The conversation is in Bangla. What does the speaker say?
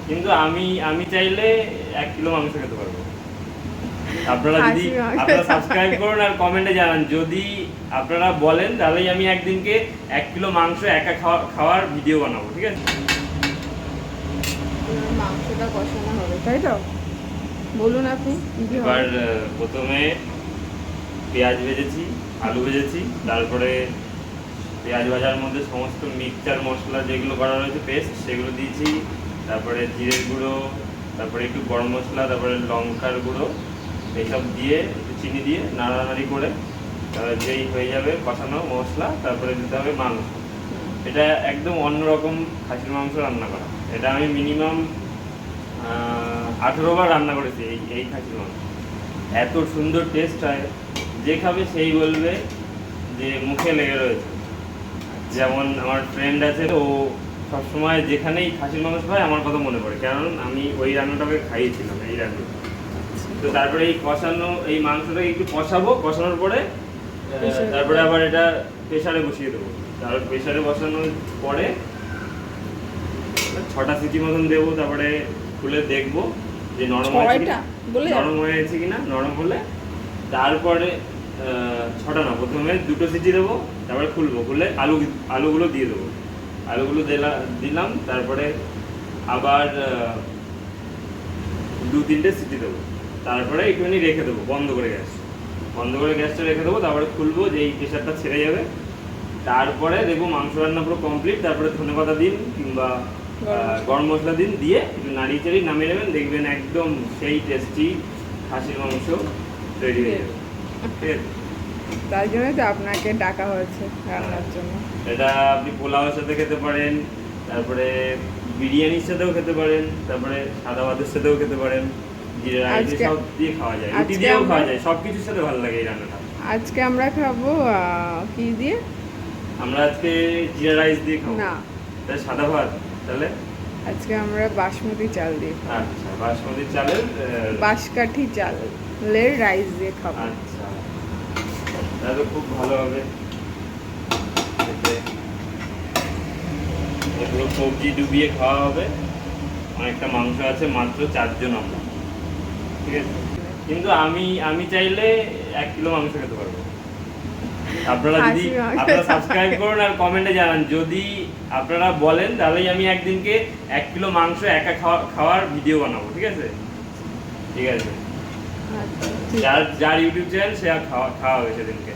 কিন্তু আমি আমি চাইলে 1 কিলো মাংস খেতে পারবো। আপনারা যদি আপনারা সাবস্ক্রাইব করুন আর কমেন্টে জানান, যদি আপনারা বলেন তাহলেই আমি একদিনকে 1 কিলো মাংস একা খাওয়ার ভিডিও বানাবো, ঠিক আছে? মাংসটা কষানো হবে, তাই তো? বলুন আপনি। এবার প্রথমে পেঁয়াজ ভেজেছি, আলু ভেজেছি, তারপরে পেঁয়াজ ভাজার মধ্যে সমস্ত মিক্সচার মশলা যেগুলো করা রয়েছে পেস্ট সেগুলো দিয়েছি, তারপরে জিরের গুঁড়ো, তারপরে একটু গরম মশলা, তারপরে লঙ্কার গুঁড়ো, এইসব দিয়ে একটু চিনি দিয়ে নাড়ানাড়ি করে যেই হয়ে যাবে কষানো মশলা, তারপরে দিতে হবে মাংস। এটা একদম অন্যরকম খাসির মাংস রান্না করা। এটা আমি মিনিমাম 18 বার রান্না করেছি এই খাসির মাংস। এত সুন্দর টেস্ট হয়, যে খাবে সেই বলবে যে মুখে লেগে রয়েছে। যেমন আমার ফ্রেন্ড আছে, ও সবসময় যেখানেই খাসির মাংস পায় আমার কথা মনে পড়ে, কারণ আমি ওই রান্নাটাকে খাইয়েছিলাম, এই রান্না। তো তারপরে এই কষানো এই মাংসটাকে একটু কষাবো, কষানোর পরে তারপরে আবার এটা প্রেসারে বসিয়ে দেবো। তারপর প্রেসারে বসানোর পরে 6টা সিটি মতন দেবো, তারপরে খুলে দেখবো যে নরম হয়েছে কিনা। নরম হলে তারপরে 6টা না, প্রথমে 2টো সিটি দেবো, তারপরে খুলবো, খুলে আলুগুলো দিয়ে দেবো। আলুগুলো দিলাম, তারপরে আবার 2-3টে সিটি দেবো, তারপরে একটুখানি রেখে দেবো, বন্ধ করে গ্যাসটা রেখে দেবো। তারপরে খুলবো, যে এই প্রেশারটা ছেড়ে যাবে, তারপরে দেখবো মাংস রান্না পুরো কমপ্লিট। তারপরে ধনেপাতা দিন কিংবা গরম মশলা দিন, দিয়ে একটু নাড়িয়ে চাড়িয়ে নামিয়ে নেবেন, দেখবেন একদম সেই টেস্টি খাসির মাংস রেডি হয়ে যাবে। ঠিক আছে, তাই জন্যই তো আপনাকে ডাকা হয়েছে রান্নার জন্য। এটা আপনি পোলাওয়ের সাথে খেতে পারেন, তারপরে বিরিয়ানির সাথেও খেতে পারেন, তারপরে সাদা ভাতের সাথেও খেতে পারেন, জিরা রাইস সব দিয়ে খাওয়া যায়, রুটি দিয়েও খাওয়া যায়, সব কিছুর সাথে ভালো লাগে এই রান্নাটা। আজকে আমরা খাবো কি দিয়ে? আমরা আজকে জিরা রাইস দিয়ে খাবো না, তাহলে সাদা ভাত। তাহলে আজকে আমরা বাসমতি চাল দিয়ে খাবো। আচ্ছা, বাসমতি চালের বাঁশকাঠি চালের রাইস দিয়ে খাবো। আচ্ছা, তাহলে খুব ভালো হবে। এগুলো সবজি ডুবিয়ে খাওয়া হবে। অনেকটা মাংস আছে, মাত্র 4 জন আমরা, ঠিক আছে? কিন্তু আমি আমি চাইলে 1 কিলো মাংস খেতে পারবো। আপনারা সাবস্ক্রাইব করুন আর কমেন্টে জানান, যদি আপনারা বলেন তাহলেই আমি একদিনকে 1 কিলো মাংস একা খাওয়ার ভিডিও বানাবো, ঠিক আছে? ঠিক আছে, যার ইউটিউব চ্যানেল সে খাওয়া হবে সেদিনকে।